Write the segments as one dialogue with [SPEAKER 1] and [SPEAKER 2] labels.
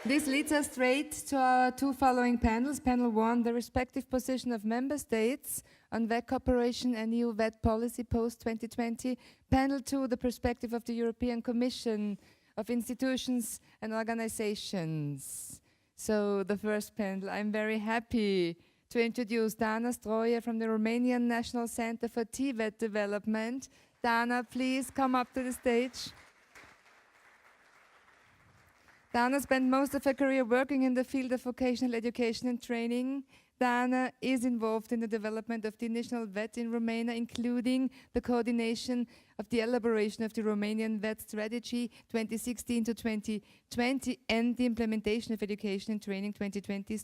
[SPEAKER 1] This leads us straight to our two following panels. Panel 1, the respective position of member states on VET cooperation and EU VET policy post-2020. Panel 2, the perspective of the European Commission, of institutions and organizations. So the first panel, I'm very happy to introduce Dana Stroie from the Romanian National Center for TVET Development. Dana, please come up to the stage. Dana spent most of her career working in the field of vocational education and training. Dana is involved in the development of the initial VET in Romania, including the coordination of the elaboration of the Romanian VET strategy 2016 to 2020 and the implementation of education and training 2020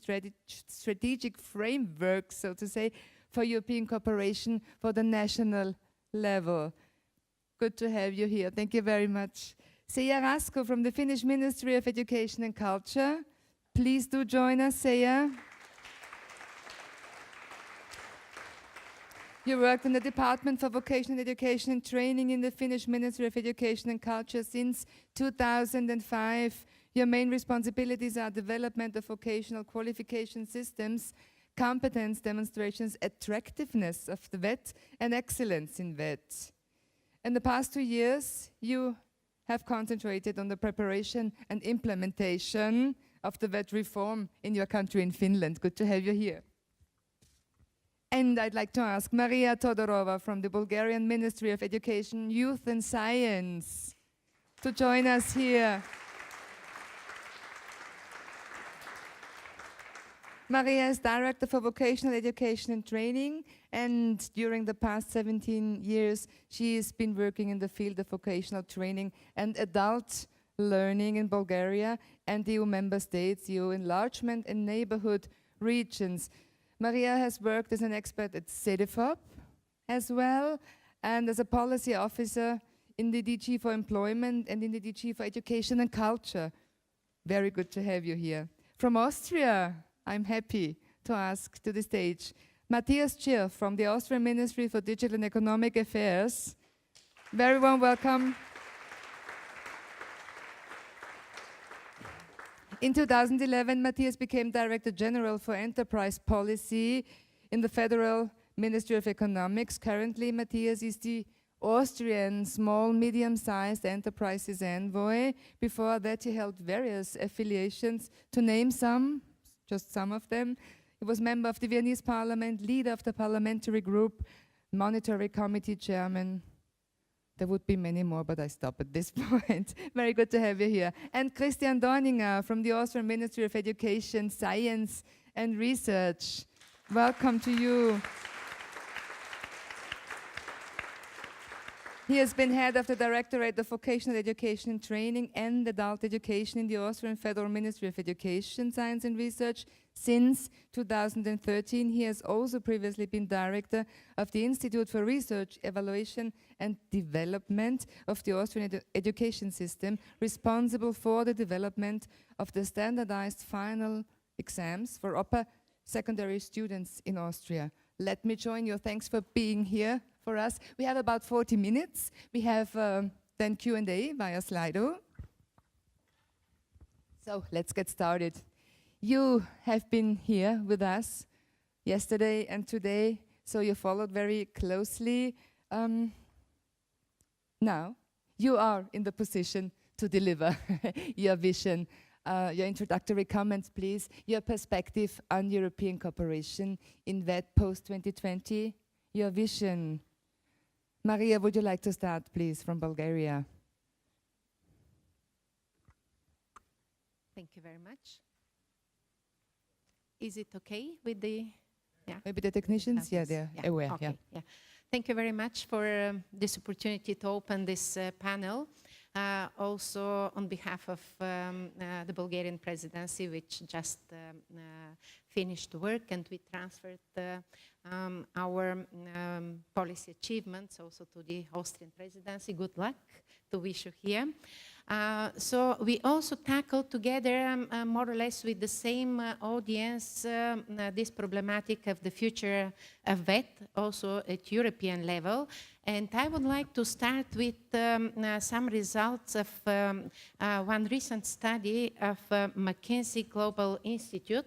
[SPEAKER 1] strategic framework, so to say, for European cooperation for the national level. Good to have you here. Thank you very much. Seija Rasku from the Finnish Ministry of Education and Culture. Please do join us, Seija. You worked in the Department for Vocational Education and Training in the Finnish Ministry of Education and Culture since 2005. Your main responsibilities are development of vocational qualification systems, competence demonstrations, attractiveness of the VET, and excellence in VET. In the past 2 years, you have concentrated on the preparation and implementation of the VET reform in your country, in Finland. Good to have you here. And I'd like to ask Maria Todorova from the Bulgarian Ministry of Education, Youth and Science to join us here. Maria is Director for Vocational Education and Training, and during the past 17 years, she has been working in the field of vocational training and adult learning in Bulgaria and EU member states, EU enlargement and neighborhood regions. Maria has worked as an expert at CEDEFOP as well, and as a policy officer in the DG for Employment and in the DG for Education and Culture. Very good to have you here. From Austria, I'm happy to ask to the stage Matthias Tschirf from the Austrian Ministry for Digital and Economic Affairs. Very warm welcome. In 2011, Matthias became Director General for Enterprise Policy in the Federal Ministry of Economics. Currently, Matthias is the Austrian Small Medium-Sized Enterprises Envoy. Before that, he held various affiliations. To name some, just some of them, he was member of the Viennese Parliament, leader of the Parliamentary Group, Monetary Committee Chairman. There would be many more, but I stop at this point. Very good to have you here. And Christian Dorninger from the Austrian Ministry of Education, Science and Research. Welcome to you. He has been head of the Directorate of Vocational Education and Training and Adult Education in the Austrian Federal Ministry of Education, Science and Research since 2013. He has also previously been director of the Institute for Research, Evaluation and Development of the Austrian education system, responsible for the development of the standardized final exams for upper secondary students in Austria. Let me join you. Thanks for being here for us. We have about 40 minutes. We have then Q&A via Slido. So let's get started. You have been here with us yesterday and today, so you followed very closely. Now, you are in the position to deliver your vision. Your introductory comments, please. Your perspective on European cooperation in VET post-2020. Your vision. Maria, would you like to start, please, from Bulgaria?
[SPEAKER 2] Thank you very much. Is it okay with the... Yeah.
[SPEAKER 1] Maybe the technicians? Yeah, they're aware.
[SPEAKER 2] Okay. Yeah. Thank you very much for this opportunity to open this panel. Also on behalf of the Bulgarian presidency, which just finished work, and we transferred our policy achievements also to the Austrian presidency. Good luck to wish you here. So we also tackled together, more or less with the same audience, this problematic of the future of VET, also at European level. And I would like to start with some results of one recent study of McKinsey Global Institute.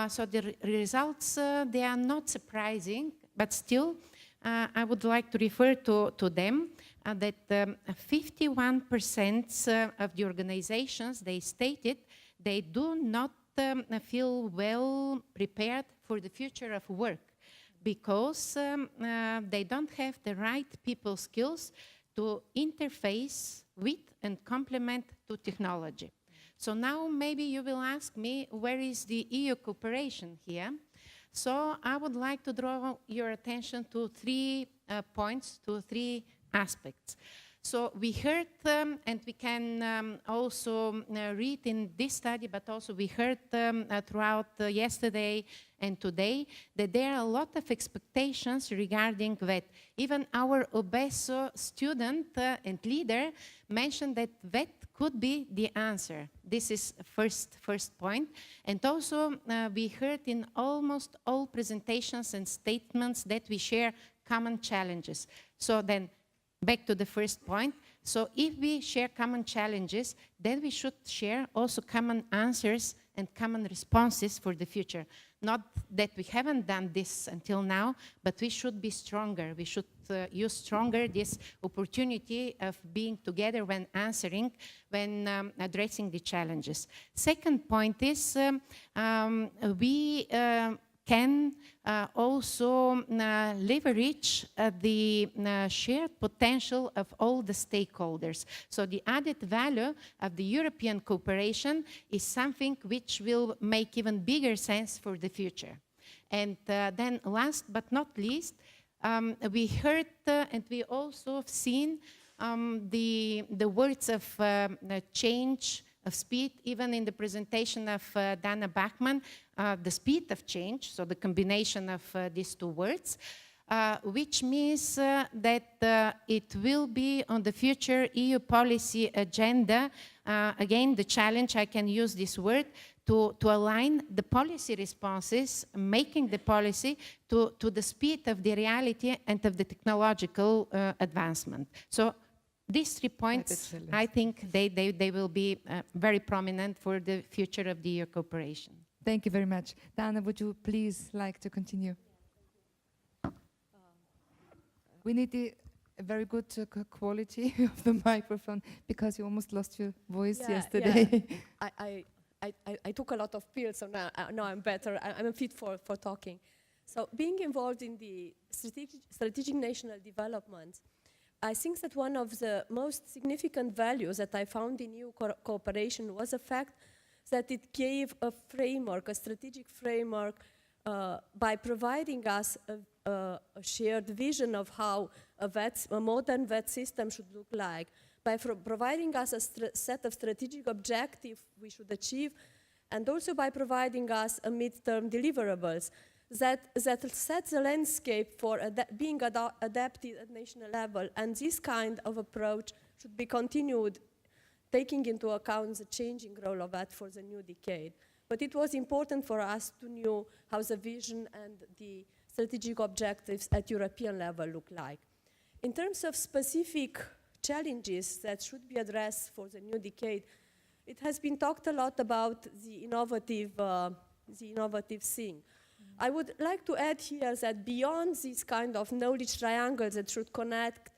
[SPEAKER 2] So the results, they are not surprising, but still, I would like to refer to them, that 51% of the organizations, they stated, they do not feel well prepared for the future of work because they don't have the right people skills to interface with and complement to technology. So now maybe you will ask me, where is the EU cooperation here? So I would like to draw your attention to 3 points, to 3 aspects. So we heard, and we can also read in this study, but also we heard throughout yesterday and today, that there are a lot of expectations regarding VET. Even our OBESO student and leader mentioned that VET could be the answer. This is first point. And also we heard in almost all presentations and statements that we share common challenges. So then, back to the first point. So if we share common challenges, then we should share also common answers and common responses for the future. Not that we haven't done this until now, but we should be stronger. We should use stronger this opportunity of being together when answering, when addressing the challenges. Second point is we can also leverage the shared potential of all the stakeholders. So the added value of the European cooperation is something which will make even bigger sense for the future. And then last but not least, we heard and we also have seen the words of change, of speed, even in the presentation of Dana Bachmann, the speed of change, so the combination of these 2 words, which means that it will be on the future EU policy agenda. Again, the challenge, I can use this word, to align the policy responses, making the policy to the speed of the reality and of the technological advancement. So these 3 points, I think they will be very prominent for the future of the EU cooperation.
[SPEAKER 1] Thank you very much. Dana, would you please like to continue? We need a very good quality of the microphone because you almost lost your voice yesterday.
[SPEAKER 3] Yeah. I took a lot of pills, so now I'm better. I'm fit for talking. So being involved in the strategic national development, I think that one of the most significant values that I found in EU cooperation was the fact that it gave a framework, a strategic framework, by providing us a shared vision of how a modern VET system should look like, by providing us a set of strategic objectives we should achieve, and also by providing us a midterm deliverables that set the landscape for being adapted at national level. And this kind of approach should be continued, taking into account the changing role of VET for the new decade. But it was important for us to know how the vision and the strategic objectives at European level look like. In terms of specific challenges that should be addressed for the new decade, it has been talked a lot about the innovative thing. I would like to add here that beyond this kind of knowledge triangle that should connect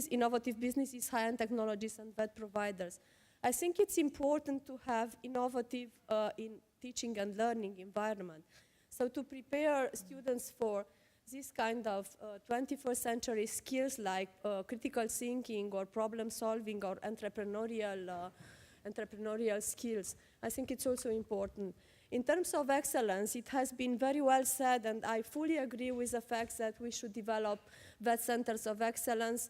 [SPEAKER 3] innovative businesses, high-end technologies, and VET providers, I think it's important to have innovative in teaching and learning environment. So to prepare students for this kind of 21st century skills like critical thinking or problem solving or entrepreneurial skills, I think it's also important. In terms of excellence, it has been very well said, and I fully agree with the fact that we should develop VET centers of excellence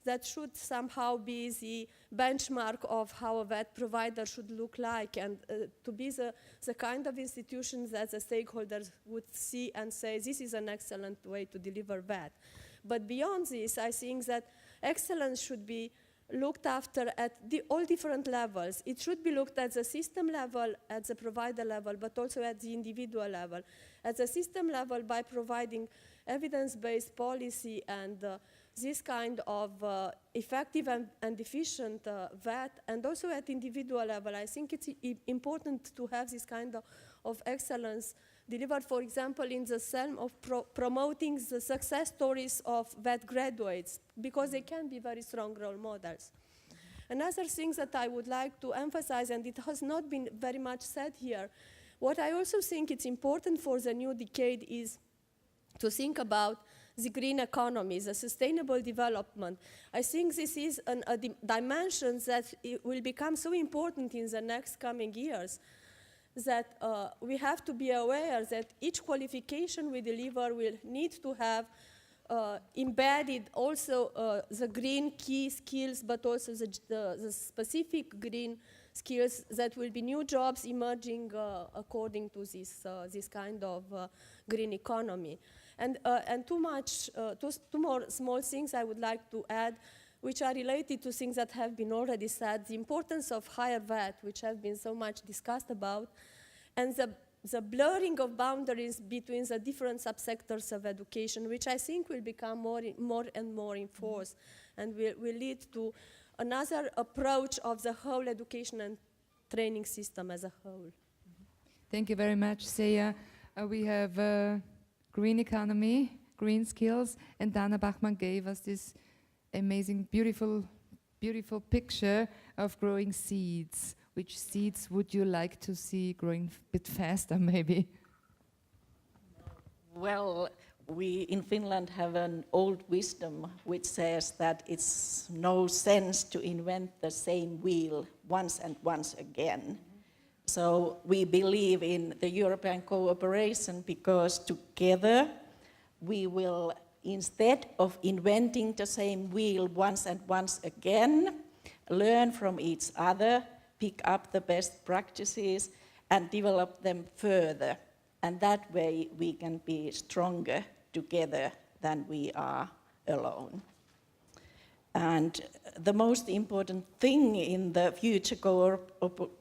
[SPEAKER 3] that should somehow be the benchmark of how a VET provider should look like, and to be the kind of institutions that the stakeholders would see and say, this is an excellent way to deliver VET. But beyond this, I think that excellence should be looked after at all different levels. It should be looked at the system level, at the provider level, but also at the individual level. At the system level, by providing evidence-based policy and this kind of effective and efficient VET, and also at individual level, I think it's important to have this kind of excellence delivered, for example, in the realm of promoting the success stories of VET graduates, because they can be very strong role models. Another thing that I would like to emphasize, and it has not been very much said here, what I also think it's important for the new decade is to think about the green economy, the sustainable development. I think this is a dimension that will become so important in the next coming years, that we have to be aware that each qualification we deliver will need to have embedded also the green key skills, but also the specific green skills that will be new jobs emerging according to this kind of green economy. And two more small things I would like to add, which are related to things that have been already said, the importance of higher VET, which has been so much discussed about, and the blurring of boundaries between the different subsectors of education, which I think will become more and more enforced, and will lead to another approach of the whole education and training system as a whole.
[SPEAKER 1] Thank you very much, Seija. We have green economy, green skills, and Dana Bachmann gave us this amazing, beautiful picture of growing seeds. Which seeds would you like to see growing a bit faster, maybe?
[SPEAKER 4] Well, we in Finland have an old wisdom which says that it's no sense to invent the same wheel once and once again. So we believe in the European cooperation because together we will, instead of inventing the same wheel once and once again, learn from each other, pick up the best practices and develop them further. And that way we can be stronger together than we are alone. And the most important thing in the future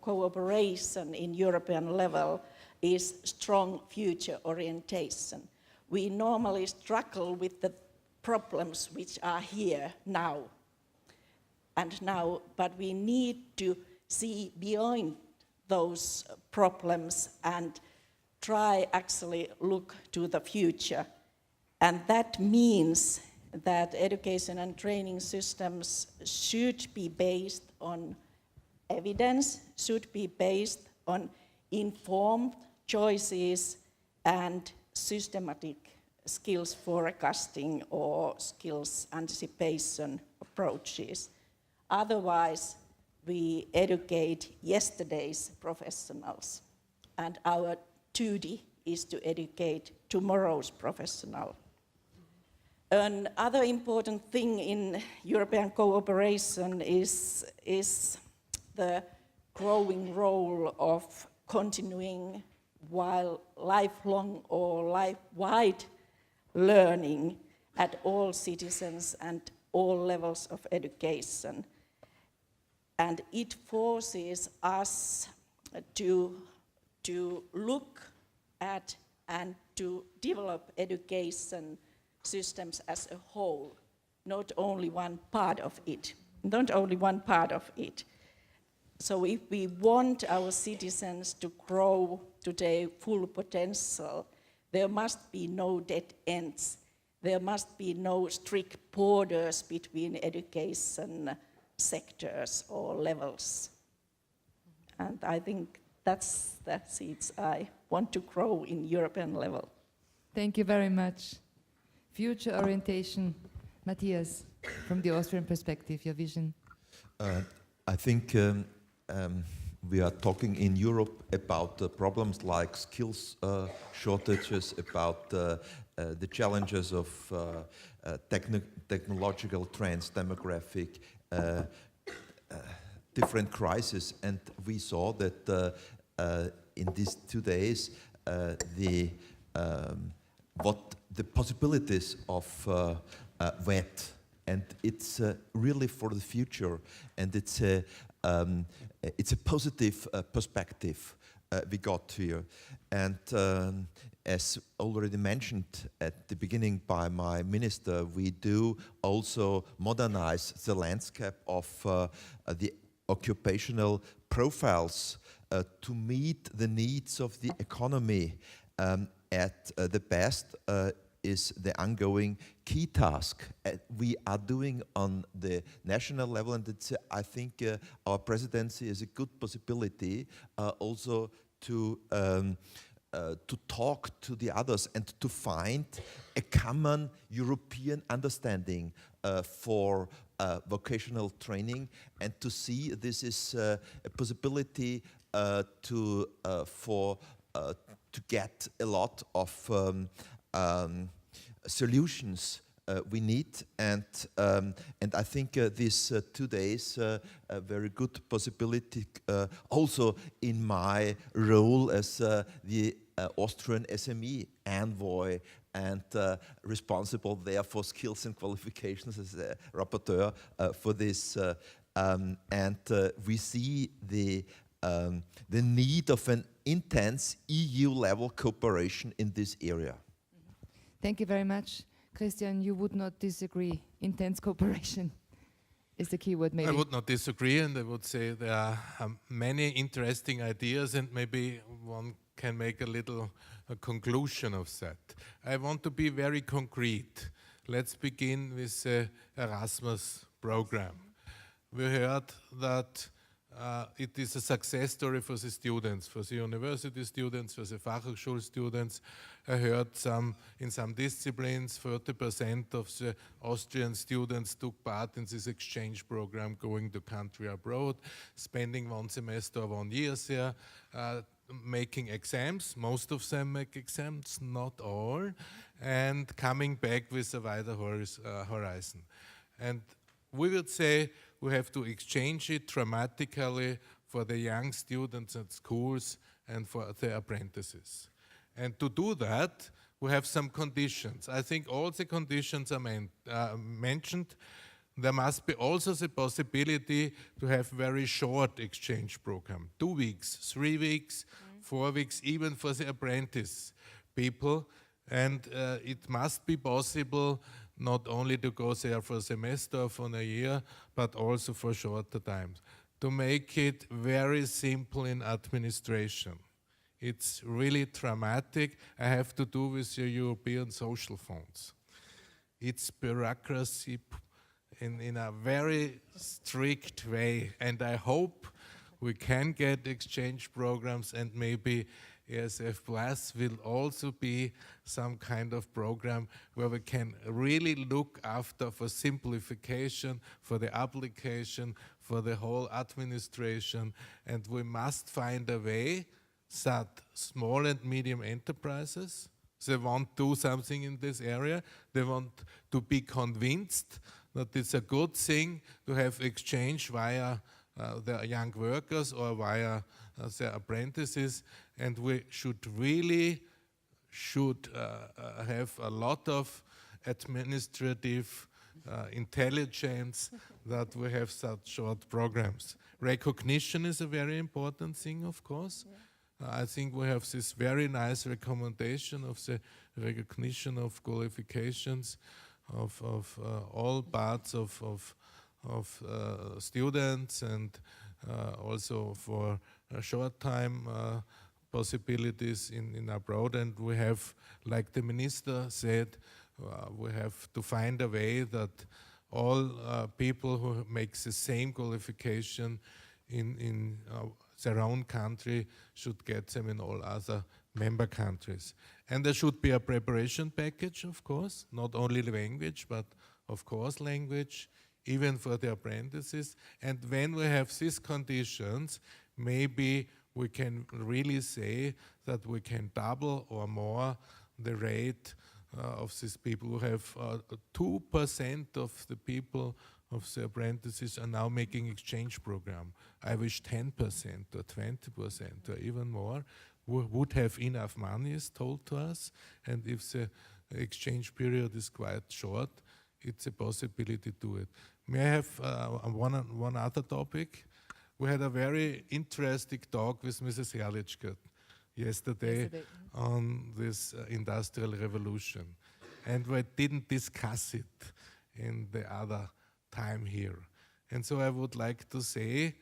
[SPEAKER 4] cooperation in European level is strong future orientation. We normally struggle with the problems which are here now, but we need to see beyond those problems and try actually look to the future. And that means that education and training systems should be based on evidence, should be based on informed choices and systematic skills forecasting or skills anticipation approaches. Otherwise, we educate yesterday's professionals, and our duty is to educate tomorrow's professional. Another important thing in European cooperation is the growing role of continuing while lifelong or life-wide learning at all citizens and all levels of education. And it forces us to look at and to develop education systems as a whole, not only one part of it. So if we want our citizens to grow to their full potential, there must be no dead ends. There must be no strict borders between education sectors or levels. And I think that's it. I want to grow in European level.
[SPEAKER 1] Thank you very much. Future orientation. Matthias, from the Austrian perspective, your vision.
[SPEAKER 5] I think we are talking in Europe about problems like skills shortages, about the challenges of technological trends, demographic, different crises, and we saw that in these 2 days what the possibilities of VET, and it's really for the future, and it's a positive perspective we got here. And as already mentioned at the beginning by my minister, we do also modernize the landscape of the occupational profiles to meet the needs of the economy. At the best is the ongoing key task we are doing on the national level, and it's, I think our presidency is a good possibility also to talk to the others and to find a common European understanding for vocational training, and to see this is a possibility to get a lot of solutions we need, and I think these 2 days a very good possibility also in my role as the Austrian SME envoy and responsible there for skills and qualifications as a rapporteur for this, and we see the need of an intense EU-level cooperation in this area.
[SPEAKER 1] Thank you very much. Christian, you would not disagree. Intense cooperation is the key word, maybe.
[SPEAKER 6] I would not disagree, and I would say there are many interesting ideas, and maybe one can make a conclusion of that. I want to be very concrete. Let's begin with the Erasmus Programme. We heard that it is a success story for the students, for the university students, for the Fachhochschule students. I heard in some disciplines, 30% of the Austrian students took part in this exchange program, going to country abroad, spending 1 semester or 1 year there, making exams. Most of them make exams, not all, and coming back with a wider horizon. And we would say we have to exchange it dramatically for the young students at schools and for the apprentices. And to do that, we have some conditions. I think all the conditions are mentioned. There must be also the possibility to have very short exchange program, 2 weeks, 3 weeks, 4 weeks, even for the apprentice people. And it must be possible not only to go there for a semester or for a year, but also for shorter times. To make it very simple in administration. It's really dramatic. I have to do with the European social funds. It's bureaucracy in a very strict way, and I hope we can get exchange programs, and maybe ESF Plus will also be some kind of program where we can really look after for simplification, for the application, for the whole administration, and we must find a way that small and medium enterprises, they want to do something in this area, they want to be convinced that it's a good thing to have exchange via their young workers or via their apprentices, and we should really have a lot of administrative intelligence that we have such short programs. Recognition is a very important thing, of course. I think we have this very nice recommendation of the recognition of qualifications of all parts of students, and also for short time possibilities in abroad. And we have, like the minister said, we have to find a way that all people who make the same qualification in their own country should get them in all other member countries. And there should be a preparation package, of course, not only language, but of course language, even for the apprentices. And when we have these conditions, maybe we can really say that we can double or more the rate of these people who have 2% of the people of the apprentices are now making exchange program. I wish 10% or 20% or even more would have enough money, is told to us, and if the exchange period is quite short, it's a possibility to do it. May I have one other topic? We had a very interesting talk with Mrs. Herrlichkeit yesterday on this industrial revolution, and we didn't discuss it in the other time here. And so I would like to say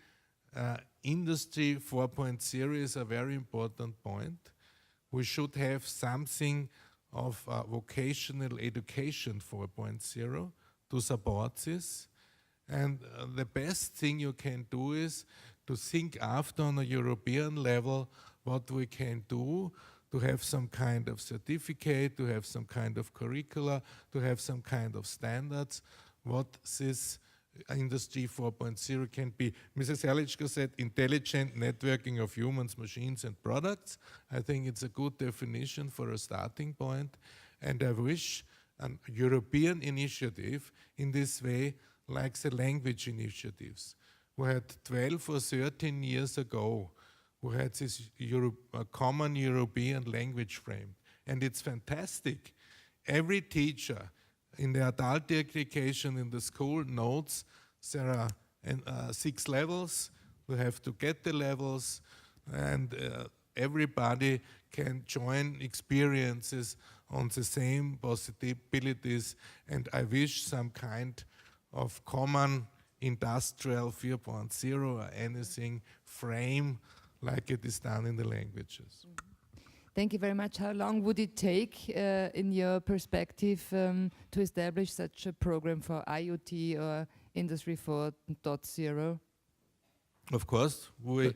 [SPEAKER 6] Industry 4.0 is a very important point. We should have something of vocational education 4.0 to support this. And the best thing you can do is to think after on a European level what we can do to have some kind of certificate, to have some kind of curricula, to have some kind of standards, what this Industry 4.0 can be. Mrs. Herrlichkeit said intelligent networking of humans, machines and products. I think it's a good definition for a starting point, and I wish a European initiative in this way, like the language initiatives. We had 12 or 13 years ago, we had this common European language frame, and it's fantastic. Every teacher in the adult education in the school notes there are 6 levels. We have to get the levels, and everybody can join experiences on the same possibilities, and I wish some kind of common industrial 4.0 or anything frame like it is done in the languages.
[SPEAKER 1] Thank you very much. How long would it take, in your perspective, to establish such a program for IoT or Industry 4.0?
[SPEAKER 6] Of course,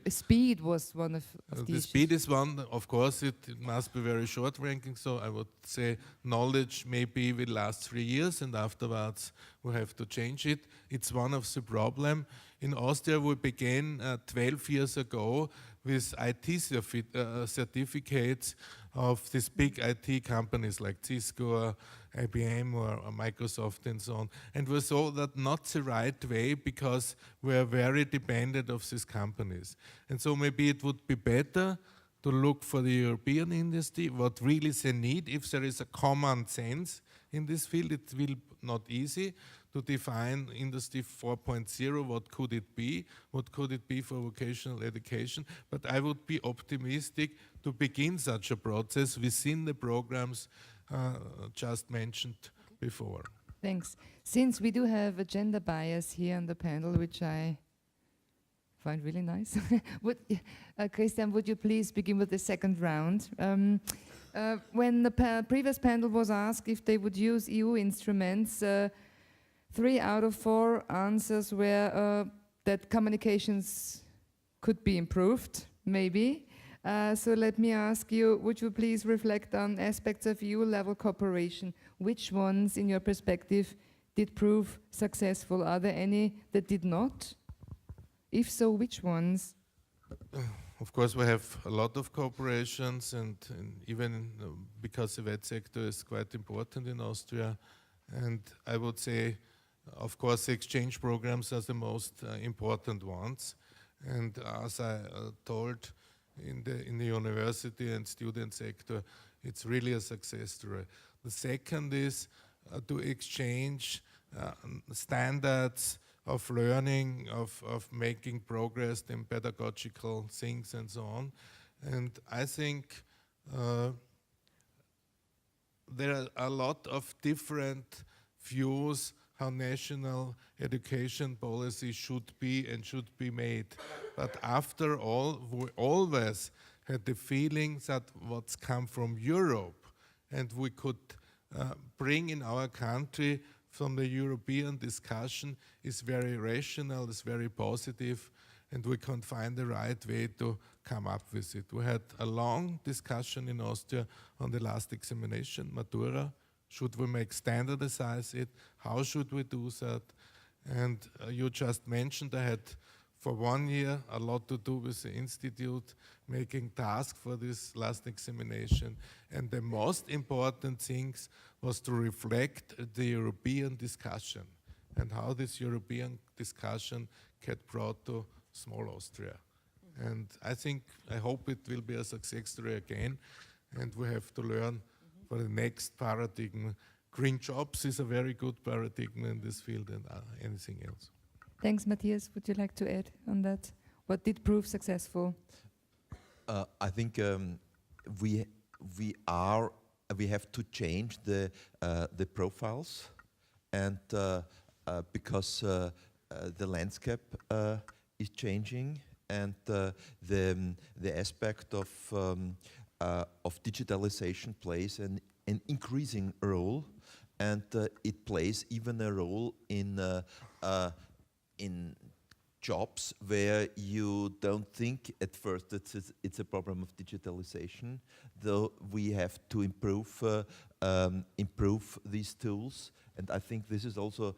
[SPEAKER 1] speed was one of the
[SPEAKER 6] the speed is one. Of course, it must be very short ranking. So I would say knowledge maybe will last 3 years, and afterwards we have to change it. It's one of the problem. In Austria, we began 12 years ago with IT certificates of these big IT companies like Cisco, or IBM or Microsoft and so on. And we saw that not the right way because we are very dependent of these companies. And so maybe it would be better to look for the European industry, what really they need. If there is a common sense in this field, it will not easy to define Industry 4.0, what could it be? What could it be for vocational education? But I would be optimistic to begin such a process within the programs just mentioned before.
[SPEAKER 1] Thanks. Since we do have a gender bias here on the panel, which I find really nice, Christian, would you please begin with the second round? When the previous panel was asked if they would use EU instruments, 3 out of 4 answers were that communications could be improved, maybe. So let me ask you, would you please reflect on aspects of EU-level cooperation? Which ones, in your perspective, did prove successful? Are there any that did not? If so, which ones?
[SPEAKER 6] Of course, we have a lot of cooperations, and even because the VET sector is quite important in Austria. And I would say, of course, exchange programs are the most important ones. And as I told in the university and student sector, it's really a success story. The second is to exchange standards of learning, of making progress in pedagogical things and so on. And I think there are a lot of different views how national education policy should be and should be made. But after all, we always had the feeling that what's come from Europe and we could bring in our country from the European discussion is very rational, is very positive, and we can find the right way to come up with it. We had a long discussion in Austria on the last examination, Matura. Should we standardize it? How should we do that? And you just mentioned I had for 1 year, a lot to do with the institute, making tasks for this last examination. And the most important things was to reflect the European discussion and how this European discussion get brought to small Austria. And I hope it will be a success story again. And we have to learn for the next paradigm. Green jobs is a very good paradigm in this field and anything else.
[SPEAKER 1] Thanks, Matthias. Would you like to add on that? What did prove successful?
[SPEAKER 5] I think we have to change the profiles, and because the landscape is changing, and the aspect of digitalization plays an increasing role, and it plays even a role in jobs where you don't think at first that it's a problem of digitalization, though we have to improve these tools. And I think this is also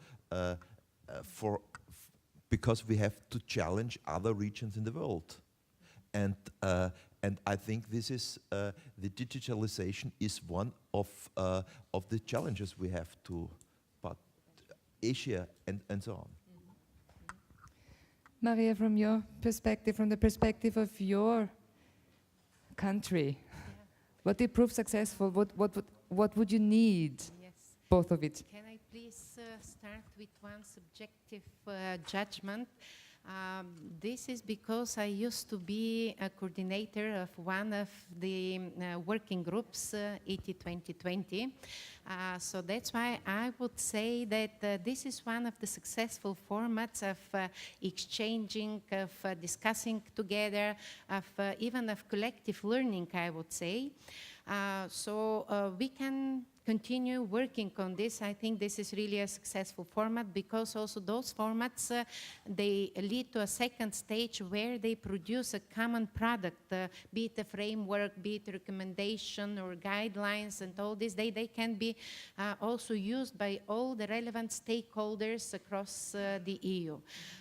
[SPEAKER 5] because we have to challenge other regions in the world. And I think this is the digitalization is one of the challenges we have to, but Asia and so on.
[SPEAKER 1] Maria, from your perspective, from the perspective of your country, what did prove successful? What would you need?
[SPEAKER 2] Yes.
[SPEAKER 1] Both of it.
[SPEAKER 2] Can I please start with one subjective judgment? This is because I used to be a coordinator of one of the working groups, ET 2020. So that's why I would say that this is one of the successful formats of exchanging, of discussing together, of even of collective learning, I would say. So we can continue working on this. I think this is really a successful format, because also those formats, they lead to a second stage where they produce a common product, be it a framework, be it a recommendation or guidelines and all this. They can be also used by all the relevant stakeholders across the EU.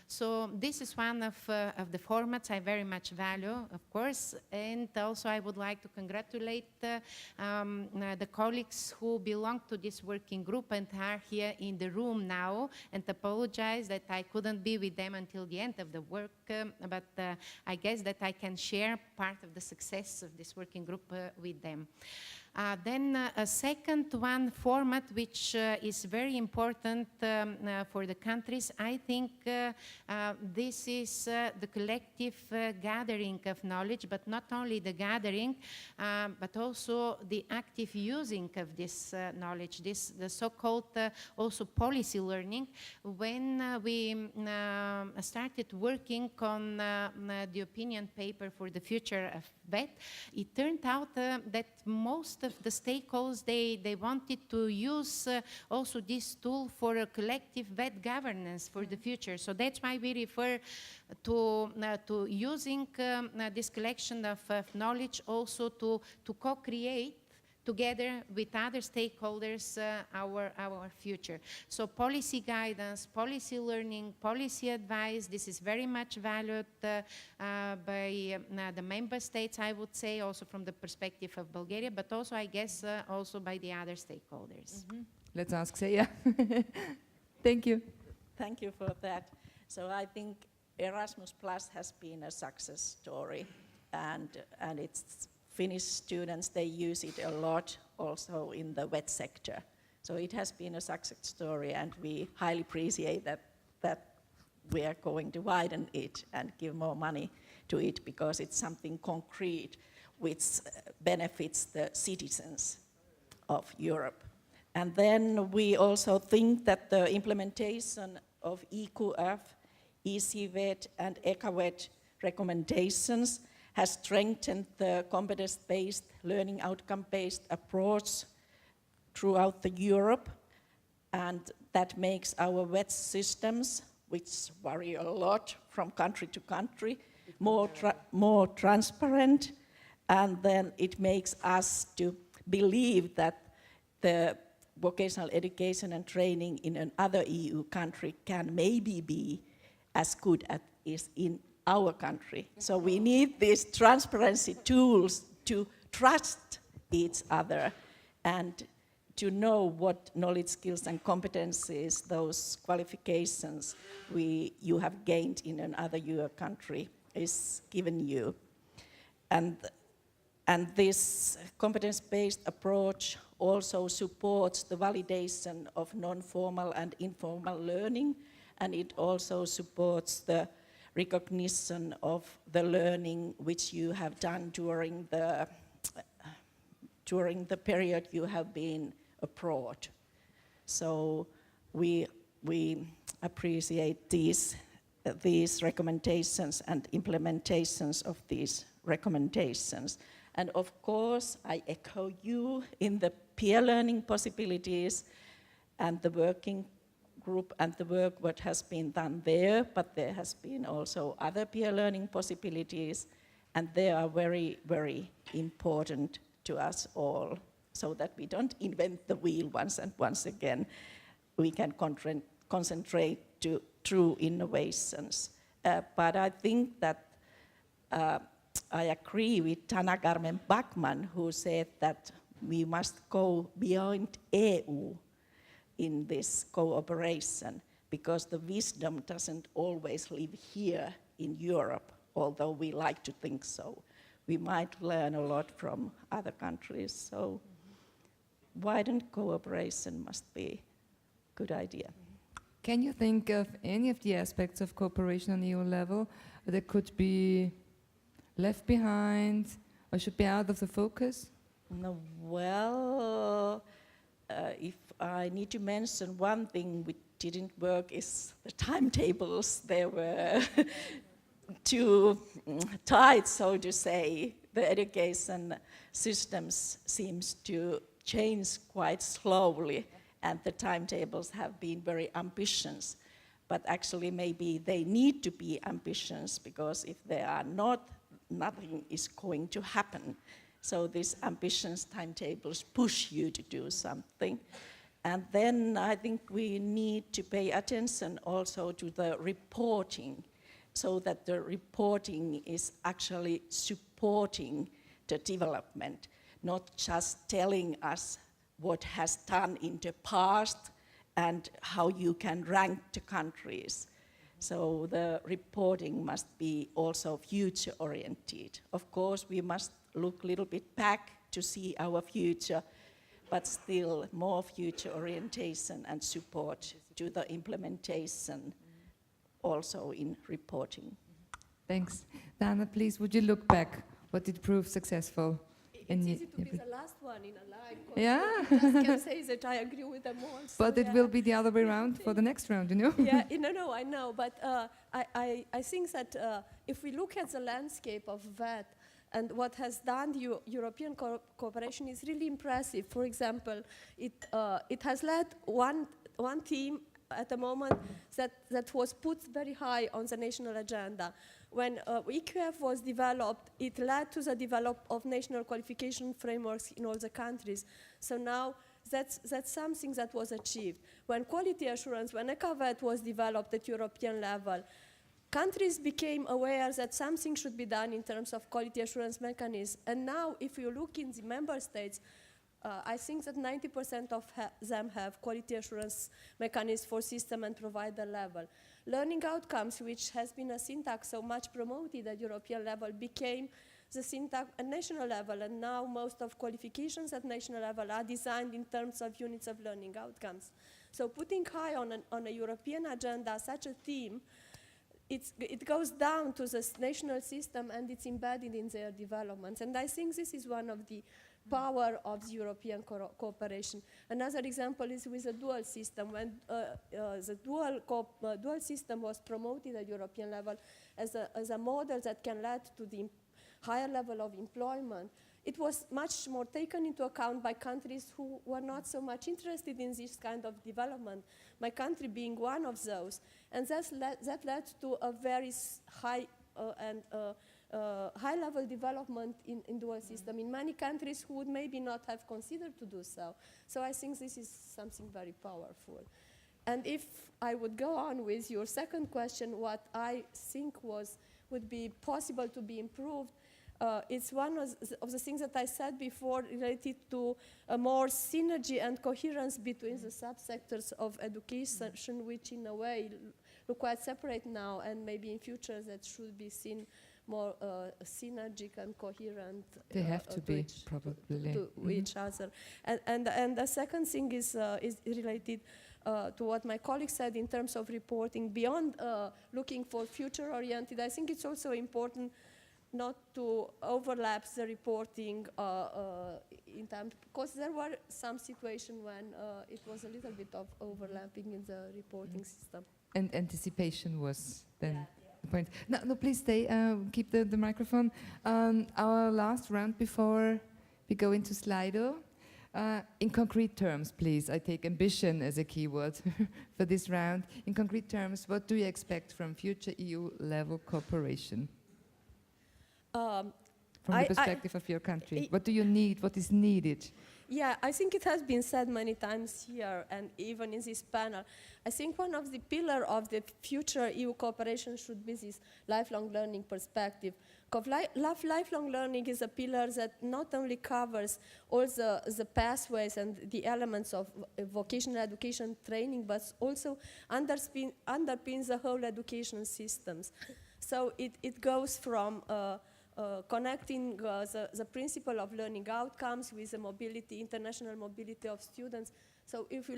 [SPEAKER 2] So this is one of the formats I very much value, of course, and also I would like to congratulate the colleagues who belong to this working group and are here in the room now, and apologize that I couldn't be with them until the end of the work, but I guess that I can share part of the success of this working group with them. Then a second one format which is very important for the countries, I think this is the collective gathering of knowledge, but not only the gathering, but also the active using of this knowledge, the so-called also policy learning. When we started working on the opinion paper for the future of VET, it turned out that most of the stakeholders, they wanted to use also this tool for a collective VET governance for the future. So that's why we refer to using this collection of knowledge also to co-create together with other stakeholders our future. So policy guidance, policy learning, policy advice, this is very much valued by the member states, I would say, also from the perspective of Bulgaria, but also, I guess, also by the other stakeholders.
[SPEAKER 1] Mm-hmm. Let's ask Seija. Thank you.
[SPEAKER 4] Thank you for that. So I think Erasmus Plus has been a success story, and it's Finnish students, they use it a lot also in the VET sector. So it has been a success story, and we highly appreciate that we are going to widen it and give more money to it, because it's something concrete which benefits the citizens of Europe. And then we also think that the implementation of EQF, EC-VET and ARQA-VET recommendations has strengthened the competence-based, learning outcome-based approach throughout Europe, and that makes our VET systems, which vary a lot from country to country, more transparent, and then it makes us to believe that the vocational education and training in another EU country can maybe be as good as is in our country. So we need these transparency tools to trust each other and to know what knowledge, skills, and competencies, those qualifications you have gained in another your country is given you. And this competence-based approach also supports the validation of non-formal and informal learning, and it also supports the recognition of the learning which you have done during the period you have been abroad. So we appreciate these recommendations and implementations of these recommendations. And of course, I echo you in the peer learning possibilities and the working group and the work what has been done there, but there has been also other peer learning possibilities, and they are very, very important to us all, so that we don't invent the wheel once and once again. We can concentrate to true innovations. But I think that I agree with Tana Carmen Bachmann, who said that we must go beyond EU in this cooperation, because the wisdom doesn't always live here in Europe, although we like to think so. We might learn a lot from other countries, so widened cooperation must be a good idea.
[SPEAKER 1] Can you think of any of the aspects of cooperation on EU level that could be left behind or should be out of the focus?
[SPEAKER 4] No, well, if I need to mention one thing which didn't work is the timetables. They were too tight, so to say. The education systems seems to change quite slowly, and the timetables have been very ambitious. But actually maybe they need to be ambitious, because if they are not, nothing is going to happen. So these ambitious timetables push you to do something. And then I think we need to pay attention also to the reporting, so that the reporting is actually supporting the development, not just telling us what has done in the past and how you can rank the countries. So the reporting must be also future-oriented. Of course, we must look a little bit back to see our future, but still more future orientation and support to the implementation also in reporting.
[SPEAKER 1] Thanks. Dana, please, would you look back? What did prove successful?
[SPEAKER 3] It's easy to be the last one in a line.
[SPEAKER 1] Yeah.
[SPEAKER 3] I just can say that I agree with them all. So
[SPEAKER 1] But it will be the other way around for the next round, you know?
[SPEAKER 3] Yeah, no, I know. But I think that if we look at the landscape of VET and what has done the European cooperation is really impressive. For example, it has led one team at the moment that was put very high on the national agenda. When EQF was developed, it led to the development of national qualification frameworks in all the countries. So now that's something that was achieved. When quality assurance, when ARQA-VET was developed at European level, countries became aware that something should be done in terms of quality assurance mechanisms. And now, if you look in the member states, I think that 90% of them have quality assurance mechanisms for system and provider level. Learning outcomes, which has been a syntax so much promoted at European level, became the syntax at national level, and now most of qualifications at national level are designed in terms of units of learning outcomes. So putting high on a European agenda such a theme, it goes down to the national system and it's embedded in their developments. And I think this is one of the power of the European cooperation. Another example is with the dual system. When the dual system was promoted at European level as a model that can lead to the higher level of employment, it was much more taken into account by countries who were not so much interested in this kind of development, my country being one of those. And that led to a very high high-level development in dual system in many countries who would maybe not have considered to do so. So I think this is something very powerful. And if I would go on with your second question, what I think would be possible to be improved, it's one of the things that I said before related to a more synergy and coherence between the subsectors of education, which in a way look quite separate now, and maybe in future that should be seen more synergic and coherent.
[SPEAKER 1] They have to be, probably.
[SPEAKER 3] To each other. And the second thing is related to what my colleague said in terms of reporting. Beyond looking for future-oriented, I think it's also important not to overlap the reporting in time, because there were some situations when it was a little bit of overlapping in the reporting system.
[SPEAKER 1] And anticipation was then the point. No, please stay, keep the microphone. Our last round before we go into Slido. In concrete terms, please, I take ambition as a keyword for this round. In concrete terms, what do you expect from future EU-level cooperation? From the perspective of your country, what do you need? What is needed?
[SPEAKER 3] Yeah, I think it has been said many times here and even in this panel. I think one of the pillars of the future EU cooperation should be this lifelong learning perspective. Because lifelong learning is a pillar that not only covers all the pathways and the elements of vocational education training, but also underpins the whole education systems. So it goes from connecting the principle of learning outcomes with the mobility, international mobility of students. So if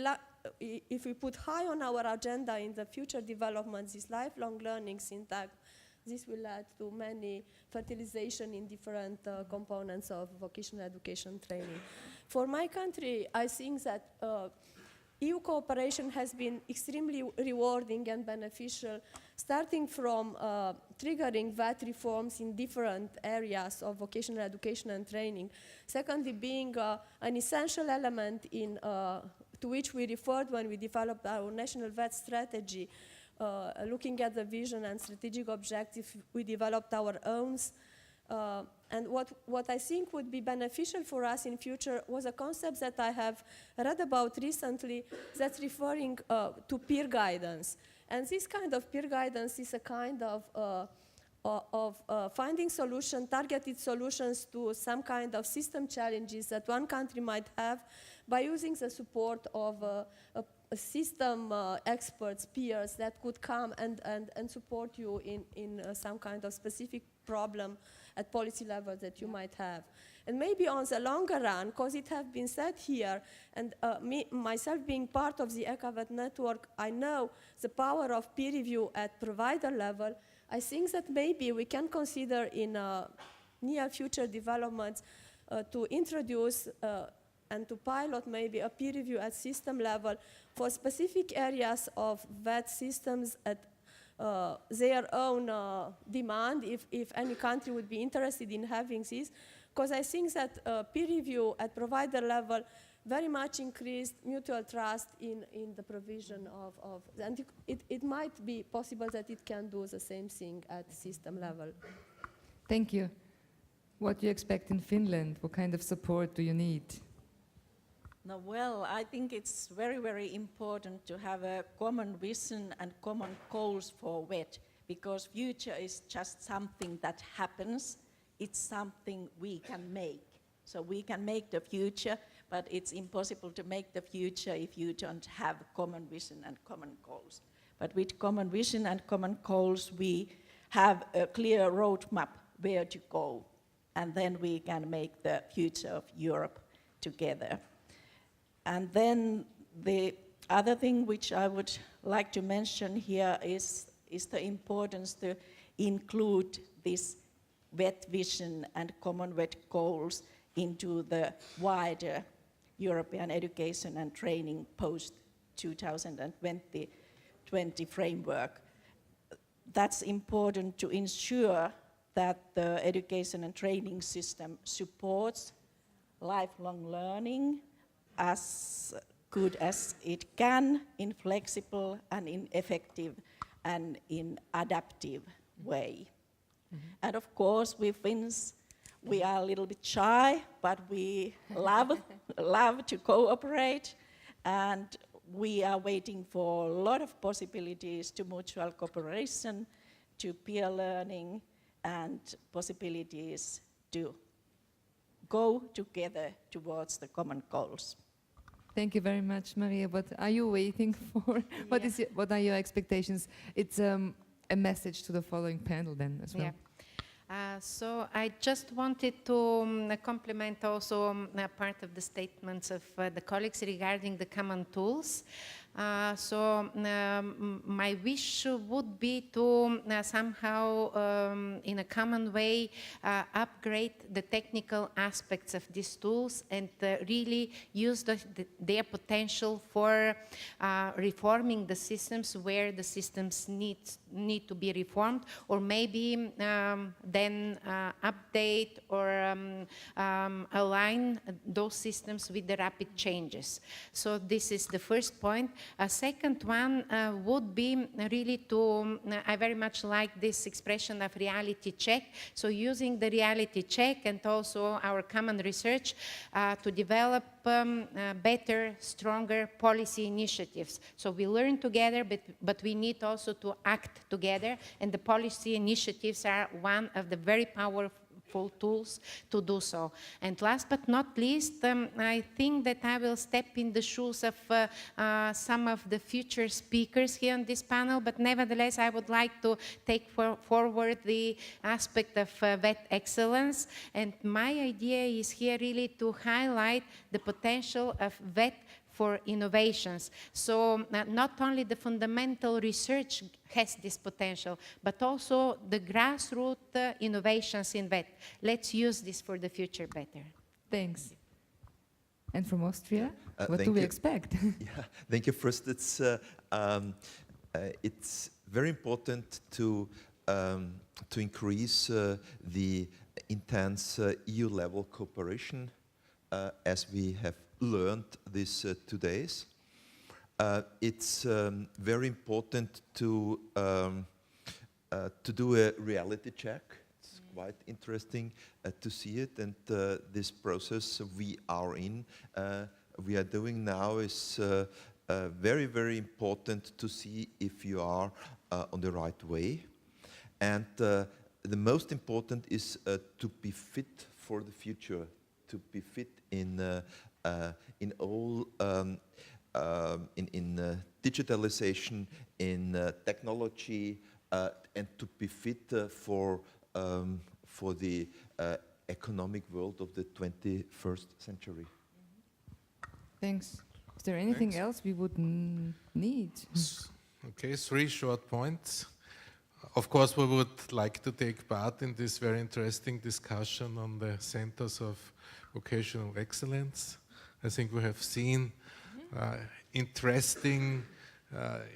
[SPEAKER 3] we put high on our agenda in the future developments, this lifelong learning syntax, this will add to many fertilization in different components of vocational education training. For my country, I think that EU cooperation has been extremely rewarding and beneficial, starting from triggering VET reforms in different areas of vocational education and training. Secondly, being an essential element in, to which we referred when we developed our national VET strategy. Looking at the vision and strategic objectives, we developed our own. And what I think would be beneficial for us in future was a concept that I have read about recently that's referring to peer guidance. And this kind of peer guidance is a kind of finding targeted solutions to some kind of system challenges that one country might have by using the support of system experts, peers that could come and support you in some kind of specific problem at policy level that you might have. And maybe on the longer run, because it has been said here, and myself being part of the ARQA-VET network, I know the power of peer review at provider level. I think that maybe we can consider in near future developments to introduce and to pilot maybe a peer review at system level for specific areas of VET systems at their own demand, if any country would be interested in having this. Because I think that peer review at provider level very much increased mutual trust in the provision of and it might be possible that it can do the same thing at system level.
[SPEAKER 1] Thank you. What do you expect in Finland? What kind of support do you need?
[SPEAKER 4] No, well, I think it's very, very important to have a common vision and common goals for VET, because future is just something that happens. It's something we can make. So we can make the future, but it's impossible to make the future if you don't have common vision and common goals. But with common vision and common goals, we have a clear roadmap where to go, and then we can make the future of Europe together. And then the other thing which I would like to mention here is the importance to include this VET vision and common VET goals into the wider European education and training post-2020 framework. That's important to ensure that the education and training system supports lifelong learning as good as it can, in flexible and in effective and in adaptive way. Mm-hmm. And of course, we Finns, we are a little bit shy, but we love to cooperate. And we are waiting for a lot of possibilities to mutual cooperation, to peer learning, and possibilities to go together towards the common goals.
[SPEAKER 1] Thank you very much, Maria. What are you waiting for? What are your expectations? It's a message to the following panel then as well.
[SPEAKER 2] Yeah. So I just wanted to complement also part of the statements of the colleagues regarding the common tools. My wish would be to somehow, in a common way, upgrade the technical aspects of these tools and really use their potential for reforming the systems where the systems need to be reformed, or maybe then update or align those systems with the rapid changes. So this is the first point. A second one would be really to, I very much like this expression of reality check. So using the reality check and also our common research to develop better, stronger policy initiatives. So we learn together, but we need also to act together, and the policy initiatives are one of the very powerful tools to do so. And last but not least, I think that I will step in the shoes of some of the future speakers here on this panel, but nevertheless I would like to take forward the aspect of VET excellence, and my idea is here really to highlight the potential of VET for innovations. So not only the fundamental research has this potential, but also the grassroots innovations in VET. Let's use this for the future better.
[SPEAKER 1] Thanks. And from Austria, what
[SPEAKER 5] thank
[SPEAKER 1] do we
[SPEAKER 5] you.
[SPEAKER 1] expect?
[SPEAKER 5] Yeah, thank you. First, it's very important to increase the intense EU-level cooperation, as we have learned these 2 days. It's very important to do a reality check. It's quite interesting to see it, and this process we are doing now is very, very important to see if you are on the right way. And the most important is to be fit for the future, to be fit in all digitalization, in technology, and to be fit for the economic world of the 21st century.
[SPEAKER 1] Thanks. Is there anything
[SPEAKER 6] Thanks.
[SPEAKER 1] else we would need?
[SPEAKER 6] Okay, 3 short points. Of course, we would like to take part in this very interesting discussion on the centers of vocational excellence. I think we have seen interesting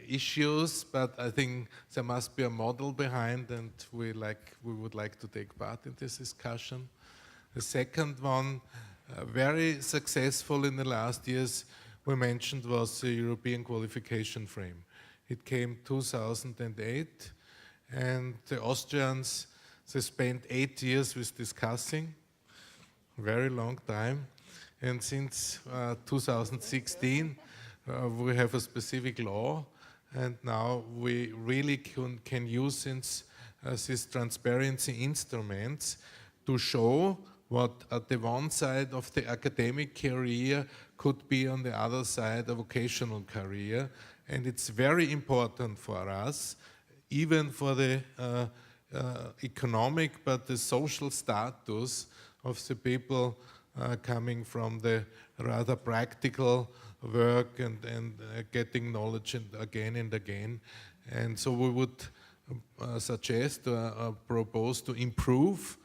[SPEAKER 6] issues, but I think there must be a model behind, and we would like to take part in this discussion. The second one, very successful in the last years, we mentioned, was the European Qualification Frame. It came 2008, and the Austrians, they spent 8 years with discussing, very long time. And since 2016, we have a specific law, and now we really can use these transparency instruments to show what at the one side of the academic career could be on the other side a vocational career. And it's very important for us, even for the economic but the social status of the people coming from the rather practical work and getting knowledge again and again. And so we would suggest or propose to improve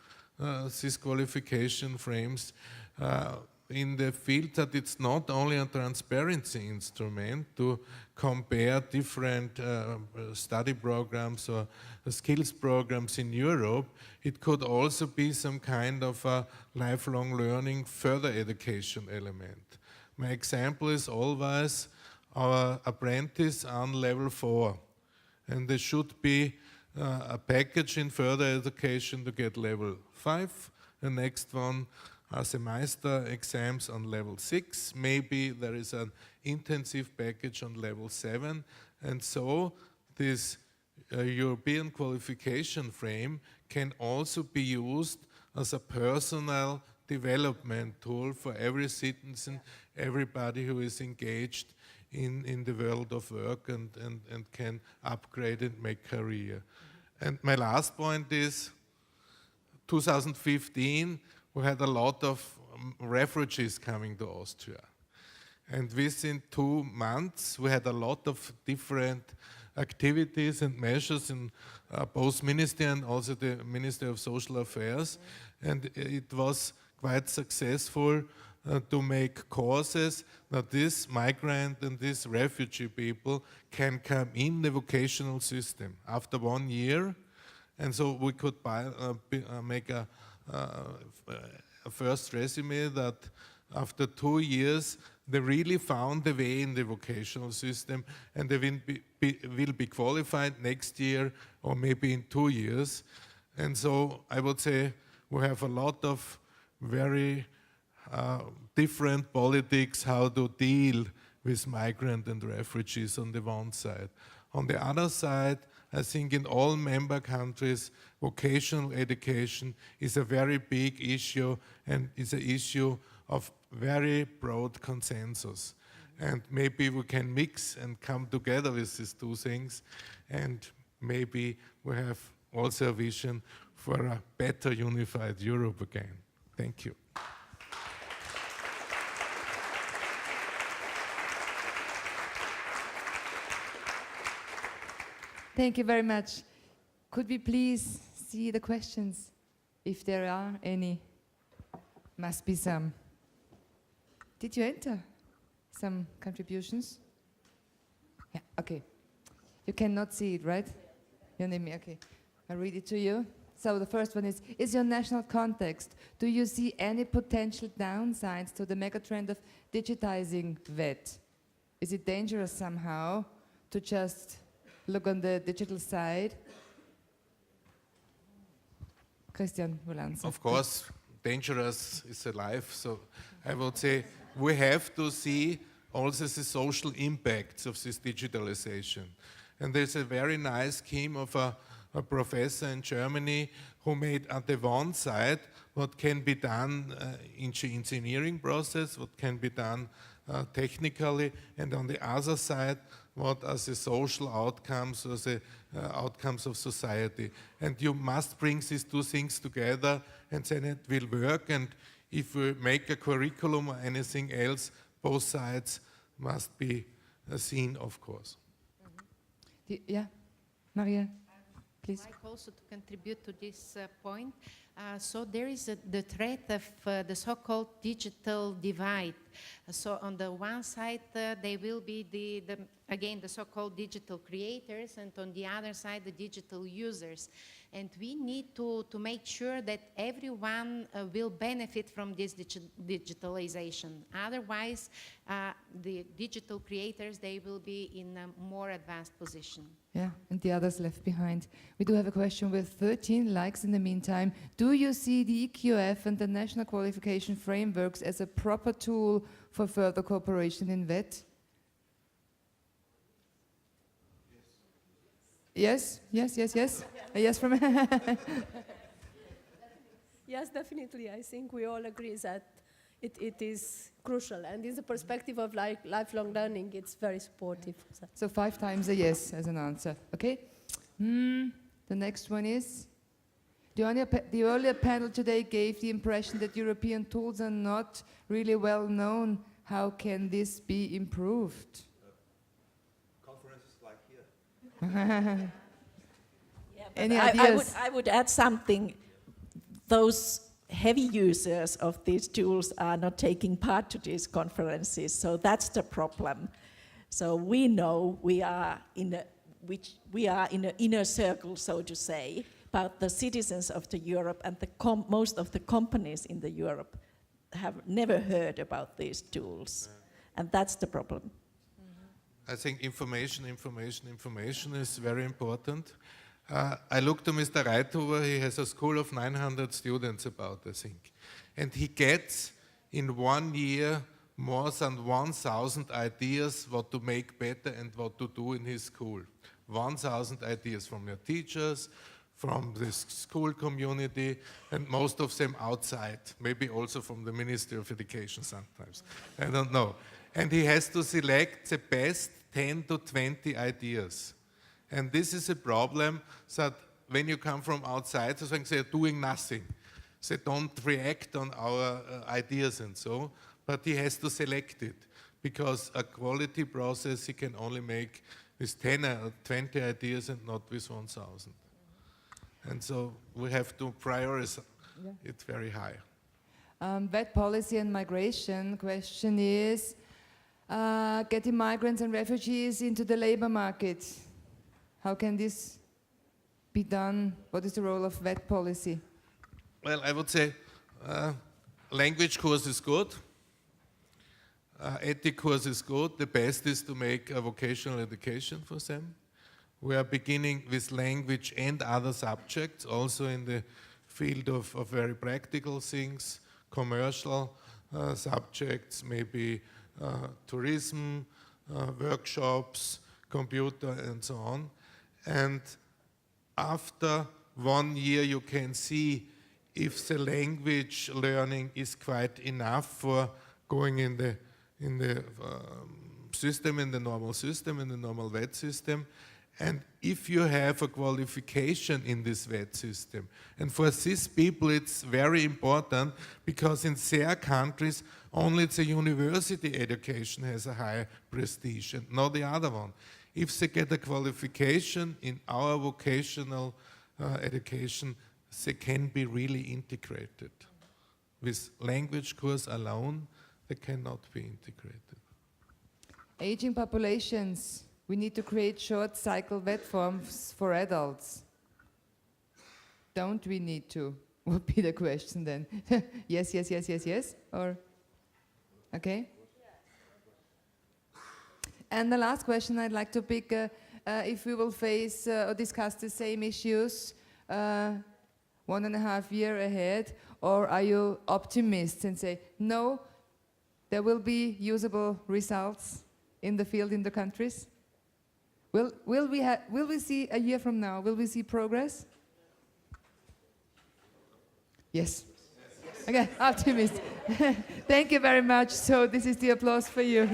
[SPEAKER 6] these qualification frames in the field that it's not only a transparency instrument to compare different study programs or skills programs in Europe. It could also be some kind of a lifelong learning further education element. My example is always our apprentice on level 4, and there should be a package in further education to get level 5, the next one semester exams on level 6. Maybe there is an intensive package on level 7. And so this European qualification frame can also be used as a personal development tool for every citizen, everybody who is engaged in the world of work and can upgrade and make career. And my last point is 2015, we had a lot of refugees coming to Austria. And within 2 months, we had a lot of different activities and measures in both ministry and also the Ministry of Social Affairs. And it was quite successful to make courses that this migrant and these refugee people can come in the vocational system after 1 year. And so we could make a first resume that after 2 years, they really found the way in the vocational system, and they will be qualified next year or maybe in 2 years. And so I would say we have a lot of very different politics how to deal with migrant and refugees on the one side. On the other side, I think in all member countries, vocational education is a very big issue and is an issue of very broad consensus. And maybe we can mix and come together with these two things, and maybe we have also a vision for a better unified Europe again. Thank you.
[SPEAKER 1] Thank you very much. Could we please see the questions, if there are any? Must be some. Did you enter some contributions? Yeah, okay. You cannot see it, right? Your name, okay. I'll read it to you. So the first one is your national context, do you see any potential downsides to the megatrend of digitizing VET? Is it dangerous somehow to just look on the digital side? Christian will answer.
[SPEAKER 6] Of course, dangerous is a life, so I would say we have to see also the social impacts of this digitalization. And there's a very nice scheme of a professor in Germany who made on the one side what can be done in the engineering process, what can be done technically, and on the other side, what are the social outcomes or the outcomes of society. And you must bring these two things together, and then it will work. And if we make a curriculum or anything else, both sides must be seen, of course.
[SPEAKER 1] Yeah, Maria, please.
[SPEAKER 2] I'd like also to contribute to this point. So there is the threat of the so-called digital divide. So on the one side, they will be again the so-called digital creators, and on the other side, the digital users. And we need to make sure that everyone will benefit from this digitalization. Otherwise, the digital creators, they will be in a more advanced position.
[SPEAKER 1] Yeah, and the others left behind. We do have a question with 13 likes in the meantime. Do you see the EQF and the national qualification frameworks as a proper tool for further cooperation in VET? Yes, yes, yes, yes. Yes from
[SPEAKER 3] Yes, definitely. I think we all agree that it is crucial. And in the perspective of lifelong learning, it's very supportive.
[SPEAKER 1] So 5 times a yes as an answer. Okay. The next one is, the earlier panel today gave the impression that European tools are not really well known. How can this be improved?
[SPEAKER 5] Conferences like here.
[SPEAKER 1] Any ideas?
[SPEAKER 4] I would add something. Those heavy users of these tools are not taking part to these conferences, so that's the problem. So we know we are in an inner circle, so to say, but the citizens of the Europe and most of the companies in the Europe have never heard about these tools, and that's the problem.
[SPEAKER 6] I think information is very important. I look to Mr. Reithofer, he has a school of 900 students about, I think. And he gets in 1 year more than 1,000 ideas what to make better and what to do in his school. 1,000 ideas from your teachers, from the school community, and most of them outside, maybe also from the Ministry of Education sometimes. I don't know. And he has to select the best 10 to 20 ideas. And this is a problem that when you come from outside, so they're doing nothing. They don't react on our ideas and so, but he has to select it because a quality process he can only make with 10 or 20 ideas and not with 1,000. And so we have to prioritize it very high.
[SPEAKER 1] VET policy and migration question is getting migrants and refugees into the labor market. How can this be done? What is the role of VET policy?
[SPEAKER 6] Well, I would say language course is good. Ethic course is good. The best is to make a vocational education for them. We are beginning with language and other subjects, also in the field of very practical things, commercial subjects, maybe tourism, workshops, computer, and so on. And after 1 year, you can see if the language learning is quite enough for going in the system, in the normal system, in the normal VET system. And if you have a qualification in this VET system, and for these people it's very important because in their countries only the university education has a high prestige and not the other one. If they get a qualification in our vocational education, they can be really integrated. With language course alone, they cannot be integrated.
[SPEAKER 1] Aging populations. We need to create short cycle VET forms for adults. Don't we need to? Would be the question then. Yes, yes, yes, yes, yes? Or, okay? And the last question I'd like to pick, if we will face or discuss the same issues 1.5 years ahead, or are you optimists and say, no, there will be usable results in the field, in the countries? Will we see a year from now, will we see progress? Yes. Okay, optimist. Thank you very much. So this is the applause for you.